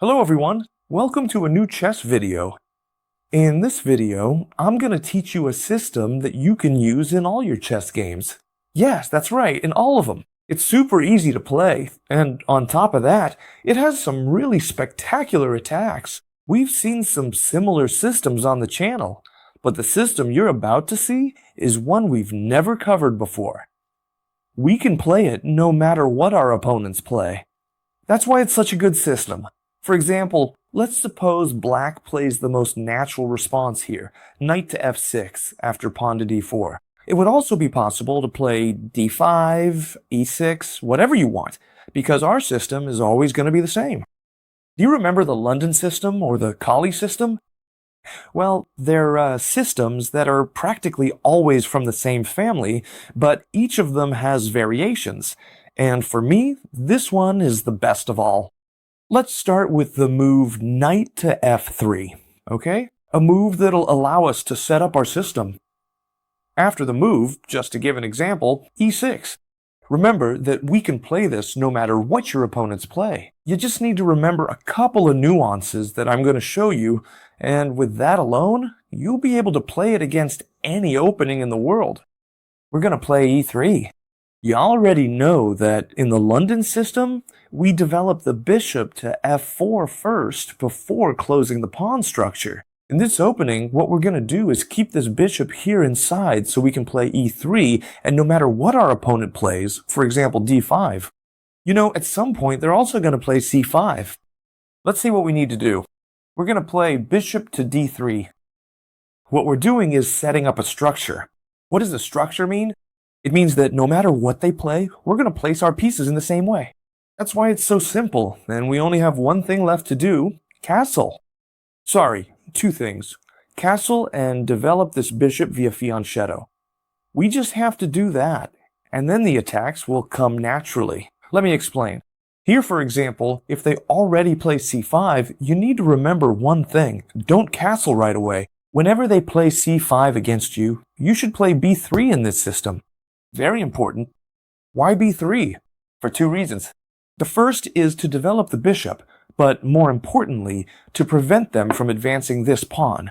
Hello everyone, welcome to a new chess video. In this video, I'm going to teach you a system that you can use in all your chess games. Yes, that's right, in all of them. It's super easy to play, and on top of that, it has some really spectacular attacks. We've seen some similar systems on the channel, but the system you're about to see is one we've never covered before. We can play it no matter what our opponents play. That's why it's such a good system. For example, let's suppose black plays the most natural response here, knight to f6 after pawn to d4. It would also be possible to play d5, e6, whatever you want, because our system is always going to be the same. Do you remember the London system or the Colley system? Well, they're systems that are practically always from the same family, but each of them has variations. And for me, this one is the best of all. Let's start with the move knight to f3, okay? A move that'll allow us to set up our system. After the move, just to give an example, e6. Remember that we can play this no matter what your opponents play. You just need to remember a couple of nuances that I'm going to show you, and with that alone, you'll be able to play it against any opening in the world. We're going to play e3. You already know that in the London system, we develop the bishop to f4 first before closing the pawn structure. In this opening, what we're going to do is keep this bishop here inside so we can play e3, and no matter what our opponent plays, for example d5, at some point they're also going to play c5. Let's see what we need to do. We're going to play bishop to d3. What we're doing is setting up a structure. What does a structure mean? It means that no matter what they play, we're going to place our pieces in the same way. That's why it's so simple, and we only have one thing left to do, castle. Sorry, two things. Castle and develop this bishop via fianchetto. We just have to do that, and then the attacks will come naturally. Let me explain. Here, for example, if they already play c5, you need to remember one thing. Don't castle right away. Whenever they play c5 against you, you should play b3 in this system. Very important. Why b3? For two reasons. The first is to develop the bishop, but more importantly, to prevent them from advancing this pawn.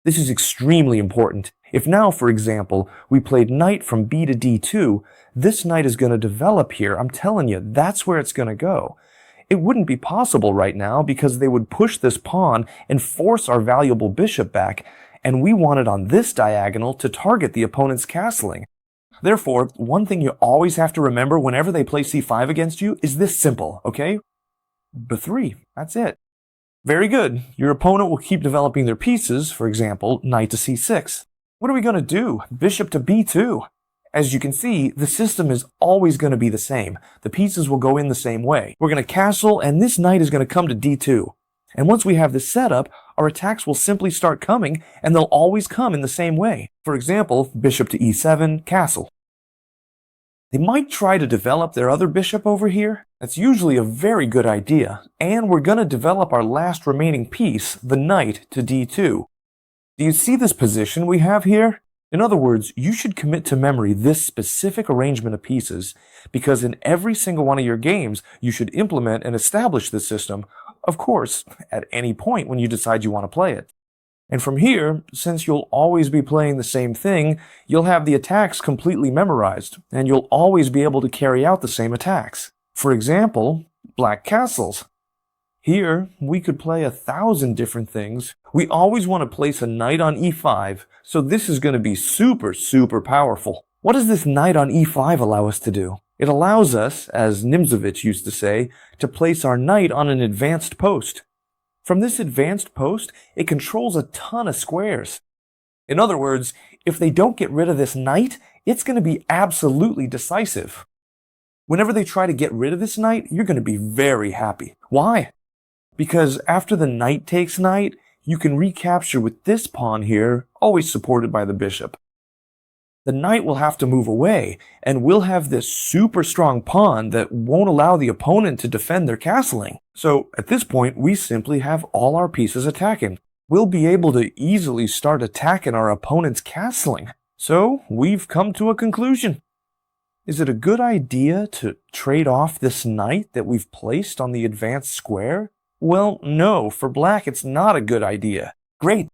This is extremely important. If now, for example, we played knight from b to d2, this knight is going to develop here. I'm telling you, that's where it's going to go. It wouldn't be possible right now because they would push this pawn and force our valuable bishop back, and we want it on this diagonal to target the opponent's castling. Therefore, one thing you always have to remember whenever they play c5 against you is this simple, okay? b3, that's it. Very good. Your opponent will keep developing their pieces, for example, knight to c6. What are we going to do? Bishop to b2. As you can see, the system is always going to be the same. The pieces will go in the same way. We're going to castle, and this knight is going to come to d2. And once we have this set up, our attacks will simply start coming, and they'll always come in the same way. For example, bishop to e7, castle. They might try to develop their other bishop over here. That's usually a very good idea. And we're going to develop our last remaining piece, the knight, to d2. Do you see this position we have here? In other words, you should commit to memory this specific arrangement of pieces, because in every single one of your games, you should implement and establish this system, of course, at any point when you decide you want to play it. And from here, since you'll always be playing the same thing, you'll have the attacks completely memorized, and you'll always be able to carry out the same attacks. For example, black castles. Here, we could play 1,000 different things. We always want to place a knight on e5, so this is going to be super powerful. What does this knight on e5 allow us to do? It allows us, as Nimzowitsch used to say, to place our knight on an advanced post. From this advanced post, it controls a ton of squares. In other words, if they don't get rid of this knight, it's going to be absolutely decisive. Whenever they try to get rid of this knight, you're going to be very happy. Why? Because after the knight takes knight, you can recapture with this pawn here, always supported by the bishop. The knight will have to move away, and we'll have this super strong pawn that won't allow the opponent to defend their castling. So at this point, we simply have all our pieces attacking. We'll be able to easily start attacking our opponent's castling. So we've come to a conclusion. Is it a good idea to trade off this knight that we've placed on the advanced square? Well, no, for black it's not a good idea. Great.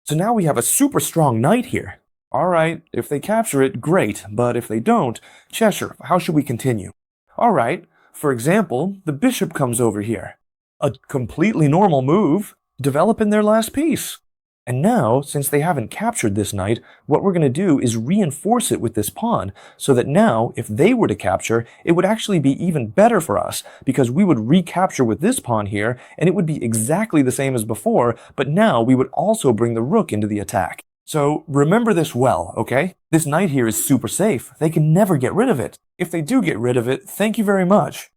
So now we have a super strong knight here. Alright, if they capture it, great, but if they don't, Cheshire, how should we continue? Alright, for example, the bishop comes over here. A completely normal move, developing their last piece. And now, since they haven't captured this knight, what we're going to do is reinforce it with this pawn, so that now, if they were to capture, it would actually be even better for us, because we would recapture with this pawn here, and it would be exactly the same as before, but now we would also bring the rook into the attack. So remember this well, okay? This knight here is super safe. They can never get rid of it. If they do get rid of it, thank you very much.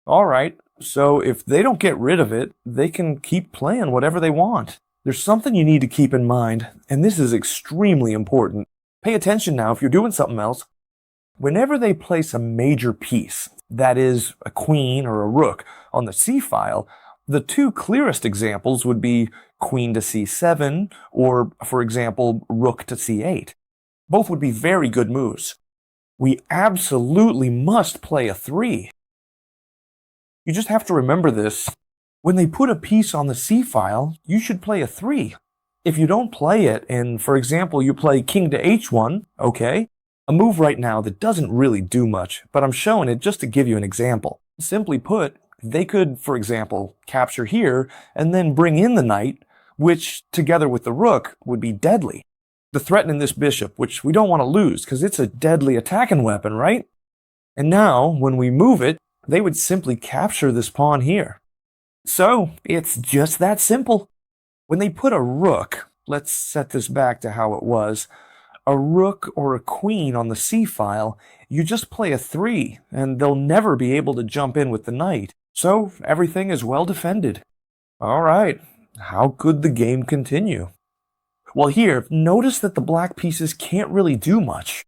Alright, so if they don't get rid of it, they can keep playing whatever they want. There's something you need to keep in mind, and this is extremely important. Pay attention now if you're doing something else. Whenever they place a major piece, that is, a queen or a rook, on the c-file, the two clearest examples would be queen to c7, or, for example, rook to c8. Both would be very good moves. We absolutely must play a 3. You just have to remember this. When they put a piece on the c-file, you should play a 3. If you don't play it, and for example you play king to h1, okay, a move right now that doesn't really do much, but I'm showing it just to give you an example. Simply put, they could, for example, capture here, and then bring in the knight, which, together with the rook, would be deadly. The threatening this bishop, which we don't want to lose, because it's a deadly attacking weapon, right? And now, when we move it, they would simply capture this pawn here. So, it's just that simple. When they put a rook, let's set this back to how it was, a rook or a queen on the c-file, you just play a 3, and they'll never be able to jump in with the knight. So, everything is well defended. Alright, how could the game continue? Well here, notice that the black pieces can't really do much.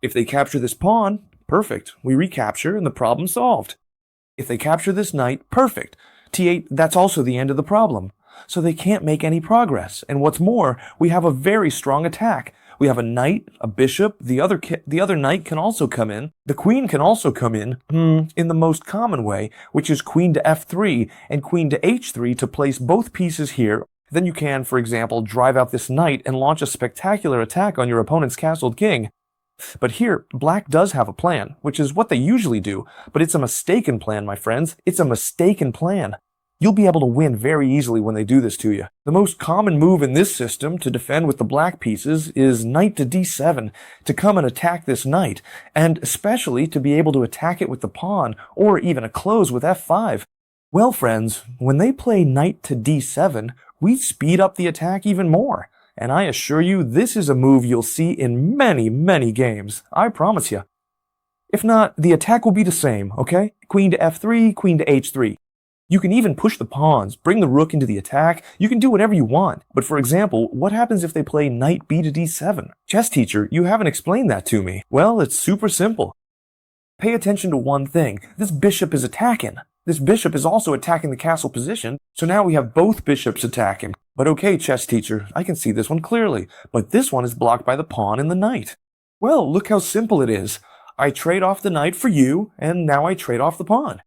If they capture this pawn, perfect, we recapture and the problem's solved. If they capture this knight, perfect. T8, that's also the end of the problem. So they can't make any progress. And what's more, we have a very strong attack. We have a knight, a bishop, the other knight can also come in. The queen can also come in the most common way, which is queen to f3 and queen to h3 to place both pieces here. Then you can, for example, drive out this knight and launch a spectacular attack on your opponent's castled king. But here, black does have a plan, which is what they usually do, but it's a mistaken plan, my friends. It's a mistaken plan. You'll be able to win very easily when they do this to you. The most common move in this system to defend with the black pieces is knight to d7, to come and attack this knight, and especially to be able to attack it with the pawn, or even a close with f5. Well, friends, when they play knight to d7, we speed up the attack even more. And I assure you, this is a move you'll see in many, many games. I promise you. If not, the attack will be the same, okay? Queen to f3, queen to h3. You can even push the pawns, bring the rook into the attack. You can do whatever you want. But for example, what happens if they play knight b to d7? Chess teacher, you haven't explained that to me. Well, it's super simple. Pay attention to one thing. This bishop is attacking. This bishop is also attacking the castle position, so now we have both bishops attacking. But okay, chess teacher, I can see this one clearly, but this one is blocked by the pawn and the knight. Well, look how simple it is. I trade off the knight for you, and now I trade off the pawn.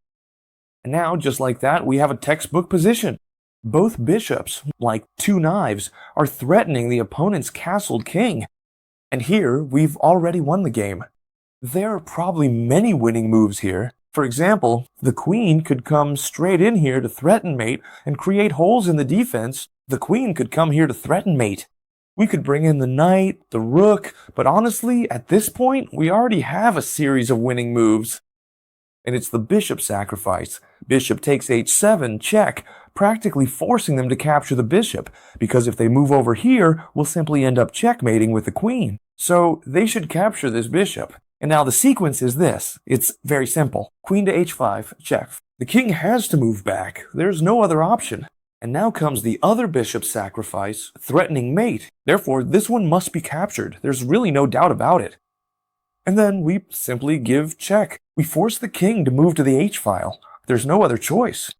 And now, just like that, we have a textbook position. Both bishops, like two knives, are threatening the opponent's castled king. And here, we've already won the game. There are probably many winning moves here. For example, the queen could come straight in here to threaten mate and create holes in the defense. The queen could come here to threaten mate. We could bring in the knight, the rook, but honestly, at this point, we already have a series of winning moves. And it's the bishop sacrifice. Bishop takes h7, check, practically forcing them to capture the bishop, because if they move over here, we'll simply end up checkmating with the queen. So they should capture this bishop. And now the sequence is this. It's very simple. Queen to h5, check. The king has to move back. There's no other option. And now comes the other bishop sacrifice, threatening mate. Therefore, this one must be captured. There's really no doubt about it. And then we simply give check. We force the king to move to the h-file. There's no other choice.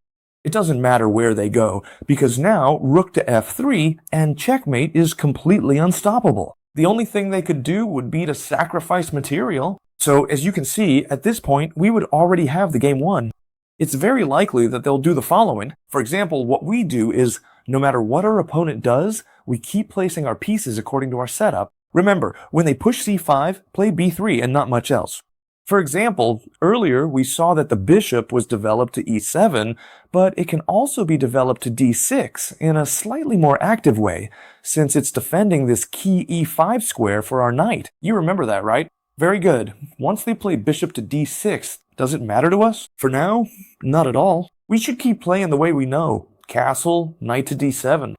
It doesn't matter where they go, because now rook to f3 and checkmate is completely unstoppable. The only thing they could do would be to sacrifice material. So as you can see, at this point, we would already have the game won. It's very likely that they'll do the following. For example, what we do is, no matter what our opponent does, we keep placing our pieces according to our setup. Remember, when they push c5, play b3 and not much else. For example, earlier we saw that the bishop was developed to e7, but it can also be developed to d6 in a slightly more active way, since it's defending this key e5 square for our knight. You remember that, right? Very good. Once they play bishop to d6, does it matter to us? For now, not at all. We should keep playing the way we know. Castle, knight to d7.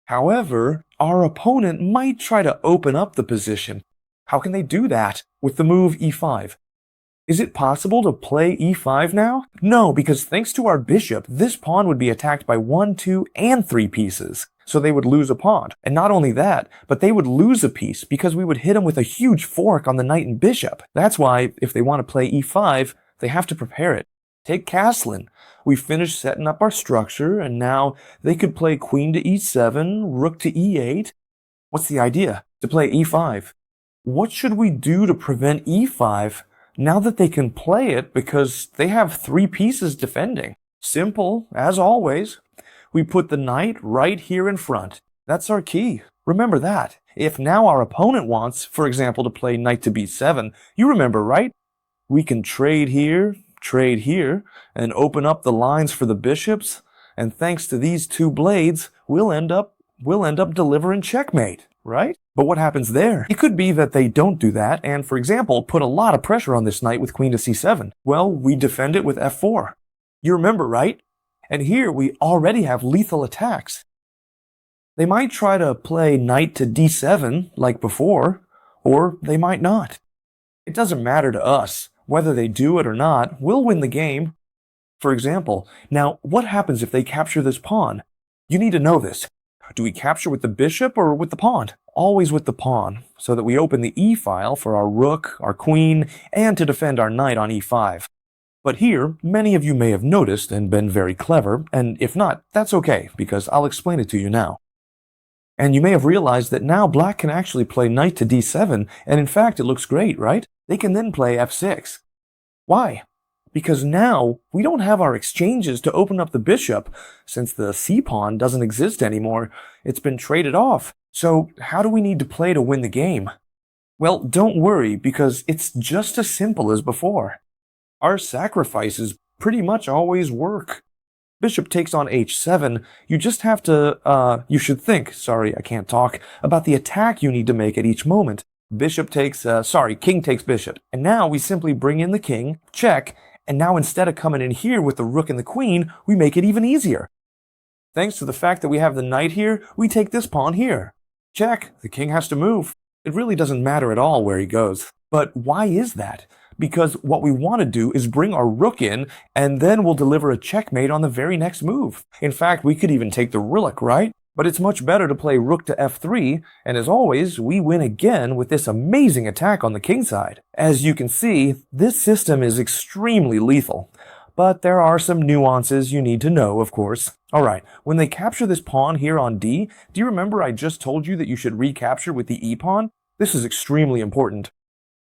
However, our opponent might try to open up the position. How can they do that? With the move e5. Is it possible to play e5 now? No, because thanks to our bishop, this pawn would be attacked by 1, 2, and 3 pieces. So they would lose a pawn. And not only that, but they would lose a piece because we would hit them with a huge fork on the knight and bishop. That's why, if they want to play e5, they have to prepare it. Take castling. We finished setting up our structure, and now they could play queen to e7, rook to e8. What's the idea? To play e5. What should we do to prevent e5 now that they can play it because they have 3 pieces defending? Simple, as always. We put the knight right here in front. That's our key. Remember that. If now our opponent wants, for example, to play knight to b7, you remember, right? We can trade here, and open up the lines for the bishops, and thanks to these 2 blades, we'll end up delivering checkmate, right? But what happens there? It could be that they don't do that, and for example, put a lot of pressure on this knight with queen to c7. Well, we defend it with f4. You remember, right? And here we already have lethal attacks. They might try to play knight to d7 like before, or they might not. It doesn't matter to us. Whether they do it or not, we'll win the game. For example, now what happens if they capture this pawn? You need to know this. Do we capture with the bishop or with the pawn? Always with the pawn, so that we open the e-file for our rook, our queen, and to defend our knight on e5. But here, many of you may have noticed and been very clever, and if not, that's okay, because I'll explain it to you now. And you may have realized that now black can actually play knight to d7, and in fact it looks great, right? They can then play f6. Why? Because now we don't have our exchanges to open up the bishop, since the c-pawn doesn't exist anymore. It's been traded off. So how do we need to play to win the game? Well, don't worry, because it's just as simple as before. Our sacrifices pretty much always work. Bishop takes on h7, you just have to, you should think, sorry, I can't talk, about the attack you need to make at each moment. King takes bishop. And now we simply bring in the king, check, and now instead of coming in here with the rook and the queen, we make it even easier. Thanks to the fact that we have the knight here, we take this pawn here. Check, the king has to move. It really doesn't matter at all where he goes. But why is that? Because what we want to do is bring our rook in, and then we'll deliver a checkmate on the very next move. In fact, we could even take the rook, right? But it's much better to play rook to f3, and as always, we win again with this amazing attack on the king side. As you can see, this system is extremely lethal. But there are some nuances you need to know, of course. Alright, when they capture this pawn here on d, do you remember I just told you that you should recapture with the e-pawn? This is extremely important.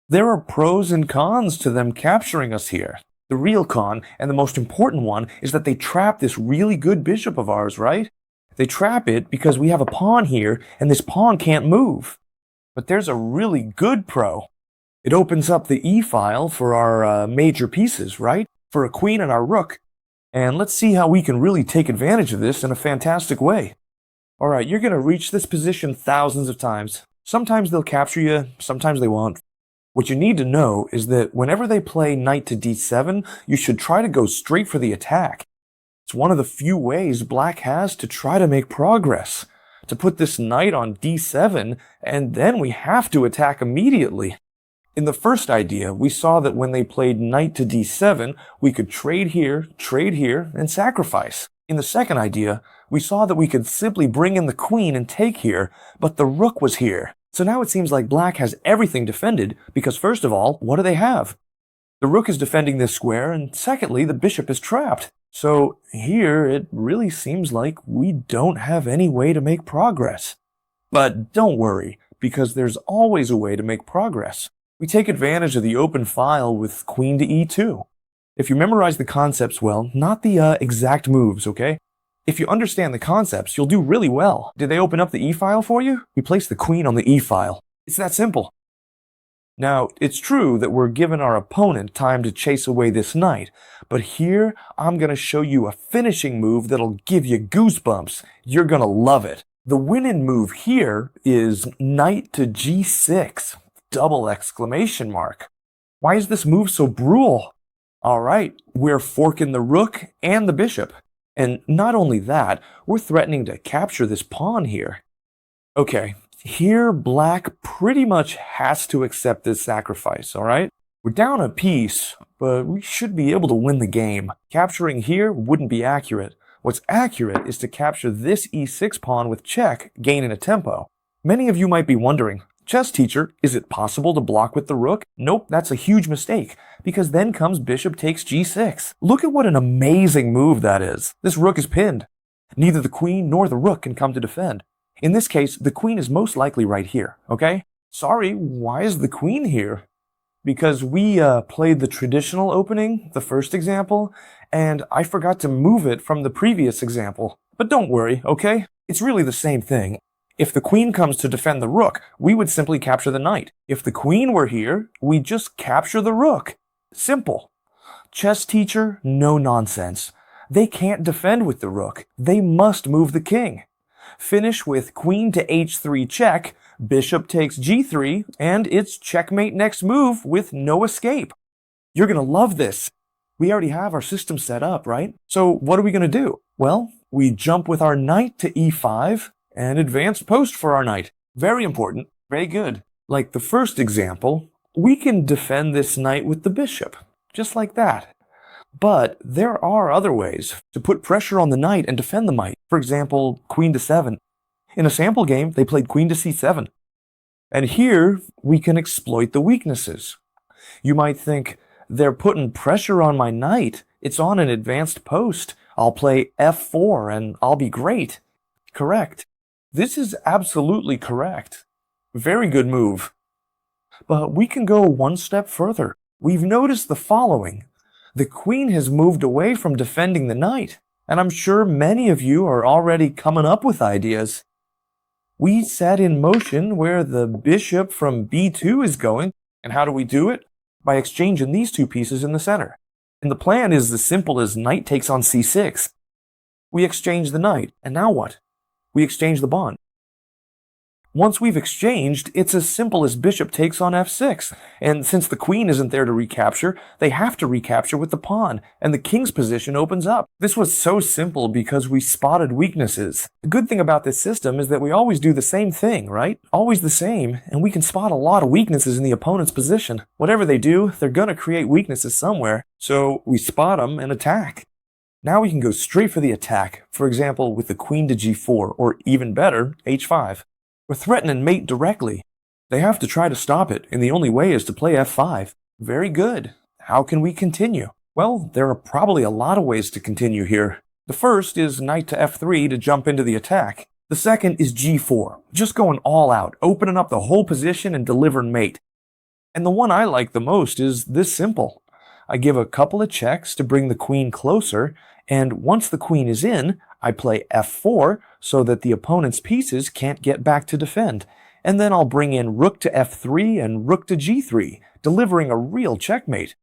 There are pros and cons to them capturing us here. The real con, and the most important one, is that they trap this really good bishop of ours, right? They trap it because we have a pawn here, and this pawn can't move. But there's a really good pro. It opens up the e-file for our major pieces, right? For a queen and our rook. And let's see how we can really take advantage of this in a fantastic way. Alright, you're going to reach this position thousands of times. Sometimes they'll capture you, sometimes they won't. What you need to know is that whenever they play knight to d7, you should try to go straight for the attack. It's one of the few ways black has to try to make progress. To put this knight on d7, and then we have to attack immediately. In the first idea, we saw that when they played knight to d7, we could trade here, and sacrifice. In the second idea, we saw that we could simply bring in the queen and take here, but the rook was here. So now it seems like black has everything defended, because first of all, what do they have? The rook is defending this square, and secondly, the bishop is trapped. So here, it really seems like we don't have any way to make progress. But don't worry, because there's always a way to make progress. We take advantage of the open file with queen to e2. If you memorize the concepts well, not the exact moves, okay? If you understand the concepts, you'll do really well. Did they open up the e-file for you? We place the queen on the e-file. It's that simple. Now, it's true that we're giving our opponent time to chase away this knight, but here I'm going to show you a finishing move that'll give you goosebumps. You're going to love it. The winning move here is knight to g6, double exclamation mark. Why is this move so brutal? All right, we're forking the rook and the bishop. And not only that, we're threatening to capture this pawn here. Okay, here black pretty much has to accept this sacrifice, all right? We're down a piece, but we should be able to win the game. Capturing here wouldn't be accurate. What's accurate is to capture this e6 pawn with check, gaining a tempo. Many of you might be wondering, chess teacher, is it possible to block with the rook? Nope, that's a huge mistake, because then comes bishop takes g6. Look at what an amazing move that is. This rook is pinned. Neither the queen nor the rook can come to defend. In this case, the queen is most likely right here, okay? Sorry, why is the queen here? Because we played the traditional opening, the first example, and I forgot to move it from the previous example. But don't worry, okay? It's really the same thing. If the queen comes to defend the rook, we would simply capture the knight. If the queen were here, we'd just capture the rook. Simple. Chess teacher, no nonsense. They can't defend with the rook. They must move the king. Finish with queen to h3 check, bishop takes g3, and it's checkmate next move with no escape. You're going to love this. We already have our system set up, right? So what are we going to do? Well, we jump with our knight to e5 and advance post for our knight. Very important. Very good. Like the first example, we can defend this knight with the bishop, just like that. But there are other ways to put pressure on the knight and defend the knight. For example, queen to 7. In a sample game, they played queen to c7. And here, we can exploit the weaknesses. You might think, they're putting pressure on my knight. It's on an advanced post. I'll play f4 and I'll be great. Correct. This is absolutely correct. Very good move. But we can go one step further. We've noticed the following. The queen has moved away from defending the knight, and I'm sure many of you are already coming up with ideas. We set in motion where the bishop from b2 is going, and how do we do it? By exchanging these two pieces in the center. And the plan is as simple as knight takes on c6. We exchange the knight, and now what? We exchange the pawn. Once we've exchanged, it's as simple as bishop takes on f6, and since the queen isn't there to recapture, they have to recapture with the pawn, and the king's position opens up. This was so simple because we spotted weaknesses. The good thing about this system is that we always do the same thing, right? Always the same, and we can spot a lot of weaknesses in the opponent's position. Whatever they do, they're gonna create weaknesses somewhere, so we spot them and attack. Now we can go straight for the attack, for example with the queen to g4, or even better, h5. We're threatening mate directly. They have to try to stop it, and the only way is to play f5. Very good. How can we continue? Well, there are probably a lot of ways to continue here. The first is knight to f3 to jump into the attack. The second is g4, just going all out, opening up the whole position and delivering mate. And the one I like the most is this simple. I give a couple of checks to bring the queen closer, and once the queen is in, I play f4 so that the opponent's pieces can't get back to defend. And then I'll bring in rook to f3 and rook to g3, delivering a real checkmate.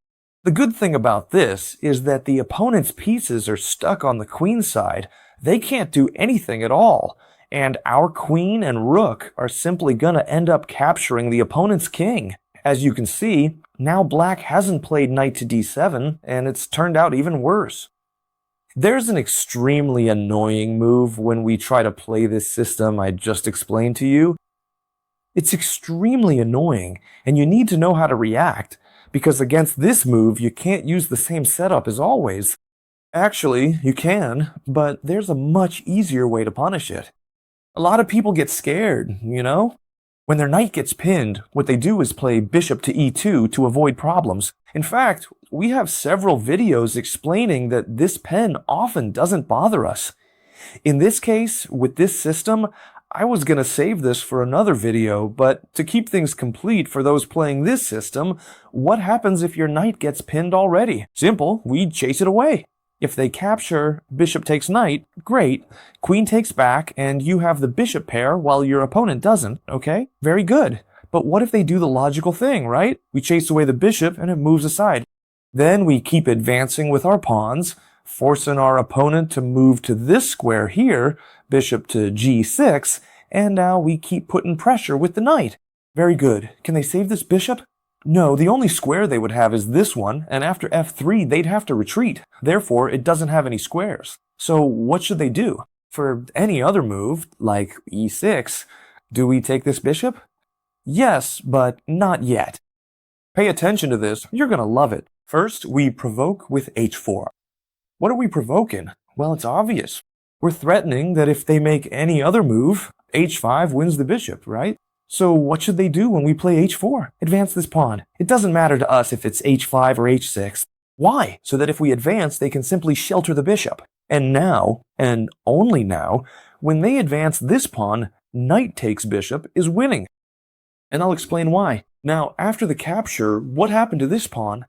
The good thing about this is that the opponent's pieces are stuck on the queen's side. They can't do anything at all. And our queen and rook are simply gonna end up capturing the opponent's king. As you can see, now black hasn't played knight to d7, and it's turned out even worse. There's an extremely annoying move when we try to play this system I just explained to you. It's extremely annoying, and you need to know how to react, because against this move you can't use the same setup as always. Actually, you can, but there's a much easier way to punish it. A lot of people get scared, you know? When their knight gets pinned, what they do is play bishop to e2 to avoid problems. In fact, we have several videos explaining that this pen often doesn't bother us. In this case, with this system, I was gonna save this for another video, but to keep things complete for those playing this system, what happens if your knight gets pinned already? Simple, we chase it away. If they capture, bishop takes knight, great. Queen takes back, and you have the bishop pair while your opponent doesn't, okay? Very good. But what if they do the logical thing, right? We chase away the bishop and it moves aside. Then we keep advancing with our pawns, forcing our opponent to move to this square here, bishop to g6, and now we keep putting pressure with the knight. Very good. Can they save this bishop? No, the only square they would have is this one, and after f3 they'd have to retreat. Therefore, it doesn't have any squares. So what should they do? For any other move, like e6, do we take this bishop? Yes, but not yet. Pay attention to this, you're gonna love it. First, we provoke with h4. What are we provoking? Well, it's obvious. We're threatening that if they make any other move, h5 wins the bishop, right? So what should they do when we play h4? Advance this pawn. It doesn't matter to us if it's h5 or h6. Why? So that if we advance, they can simply shelter the bishop. And now, and only now, when they advance this pawn, knight takes bishop is winning. And I'll explain why. Now, after the capture, what happened to this pawn?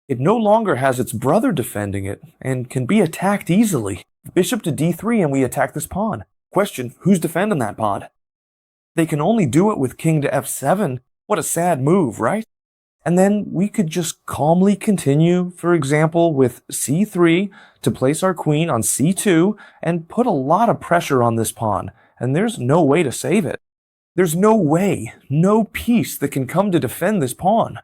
It no longer has its brother defending it, and can be attacked easily. Bishop to d3 and we attack this pawn. Question, who's defending that pawn? They can only do it with king to f7. What a sad move, right? And then we could just calmly continue, for example, with c3 to place our queen on c2 and put a lot of pressure on this pawn, and there's no way to save it. There's no way, no piece that can come to defend this pawn.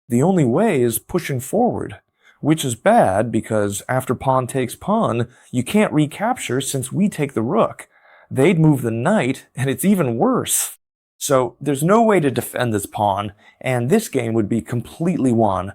The only way is pushing forward, which is bad because after pawn takes pawn, you can't recapture since we take the rook. They'd move the knight, and it's even worse. So there's no way to defend this pawn, and this game would be completely won.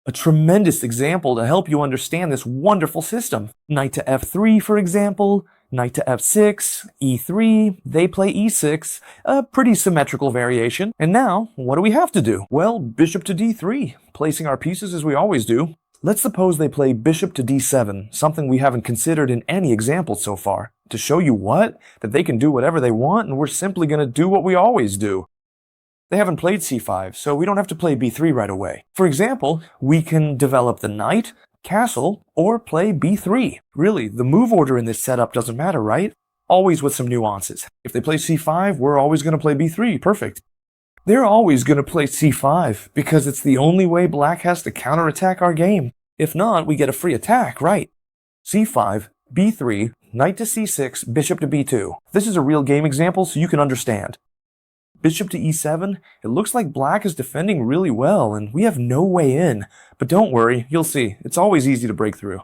A tremendous example to help you understand this wonderful system. Knight to f3, for example, knight to f6, e3, they play e6, a pretty symmetrical variation. And now, what do we have to do? Well, bishop to d3, placing our pieces as we always do. Let's suppose they play bishop to d7, something we haven't considered in any example so far. To show you what? That they can do whatever they want and we're simply going to do what we always do. They haven't played c5, so we don't have to play b3 right away. For example, we can develop the knight, castle, or play b3. Really, the move order in this setup doesn't matter, right? Always with some nuances. If they play c5, we're always going to play b3. Perfect. They're always going to play c5 because it's the only way black has to counterattack our game. If not, we get a free attack, right? c5, b3, knight to c6, bishop to b2. This is a real game example so you can understand. Bishop to e7, it looks like black is defending really well and we have no way in. But don't worry, you'll see, it's always easy to break through.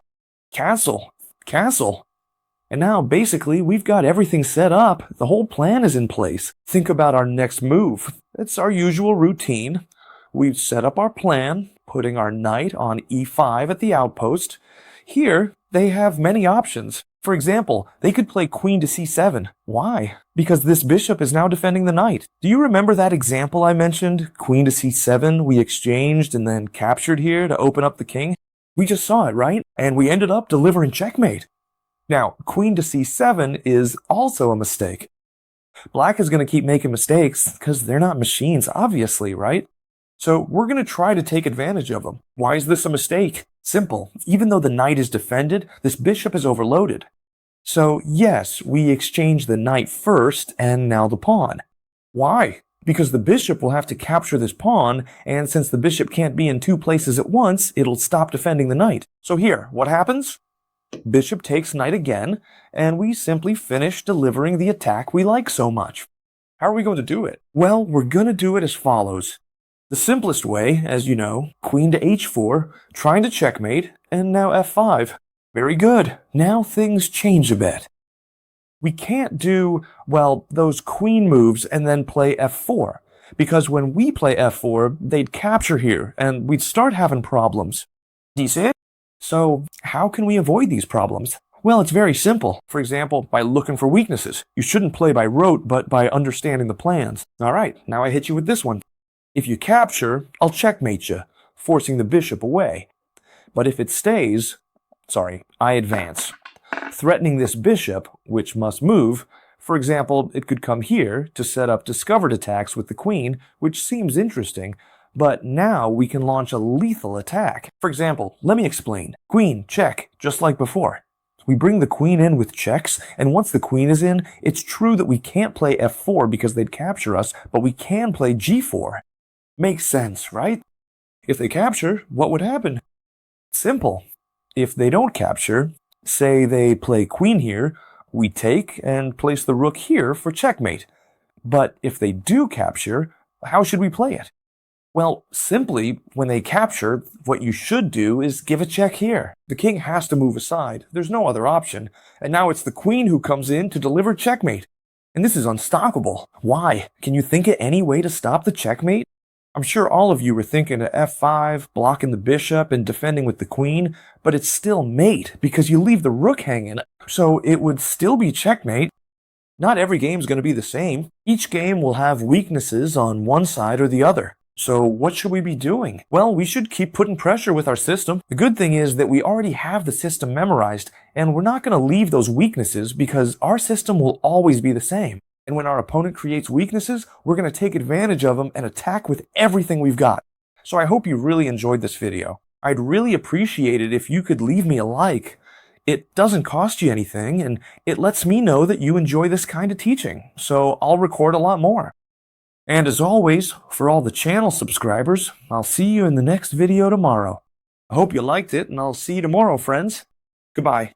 Castle, castle. And now basically we've got everything set up, the whole plan is in place. Think about our next move. It's our usual routine. We've set up our plan, putting our knight on e5 at the outpost. Here, they have many options. For example, they could play queen to c7. Why? Because this bishop is now defending the knight. Do you remember that example I mentioned? Queen to c7, we exchanged and then captured here to open up the king? We just saw it, right? And we ended up delivering checkmate. Now, queen to c7 is also a mistake. Black is going to keep making mistakes because they're not machines, obviously, right? So we're going to try to take advantage of them. Why is this a mistake? Simple. Even though the knight is defended, this bishop is overloaded. So yes, we exchange the knight first and now the pawn. Why? Because the bishop will have to capture this pawn, and since the bishop can't be in two places at once, it'll stop defending the knight. So here, what happens? Bishop takes knight again, and we simply finish delivering the attack we like so much. How are we going to do it? Well, we're going to do it as follows. The simplest way, as you know, queen to h4, trying to checkmate, and now f5. Very good. Now things change a bit. We can't do, well, those queen moves and then play f4, because when we play f4, they'd capture here, and we'd start having problems. Do you see it? So how can we avoid these problems? Well, it's very simple. For example, by looking for weaknesses. You shouldn't play by rote, but by understanding the plans. All right, now I hit you with this one. If you capture, I'll checkmate you, forcing the bishop away. But if it stays, I advance, threatening this bishop, which must move, For example, it could come here to set up discovered attacks with the queen, which seems interesting, but now we can launch a lethal attack. For example, let me explain. Queen, check, just like before. We bring the queen in with checks, and once the queen is in, it's true that we can't play f4 because they'd capture us, but we can play g4. Makes sense, right? If they capture, what would happen? Simple. If they don't capture, say they play queen here, we take and place the rook here for checkmate. But if they do capture, how should we play it? Well, simply, when they capture, what you should do is give a check here. The king has to move aside. There's no other option. And now it's the queen who comes in to deliver checkmate. And this is unstoppable. Why? Can you think of any way to stop the checkmate? I'm sure all of you were thinking of f5, blocking the bishop, and defending with the queen, but it's still mate because you leave the rook hanging, so it would still be checkmate. Not every game's going to be the same. Each game will have weaknesses on one side or the other. So what should we be doing? Well, we should keep putting pressure with our system. The good thing is that we already have the system memorized, and we're not going to leave those weaknesses because our system will always be the same. And when our opponent creates weaknesses, we're going to take advantage of them and attack with everything we've got. So I hope you really enjoyed this video. I'd really appreciate it if you could leave me a like. It doesn't cost you anything, and it lets me know that you enjoy this kind of teaching, so I'll record a lot more. And as always, for all the channel subscribers, I'll see you in the next video tomorrow. I hope you liked it, and I'll see you tomorrow, friends. Goodbye.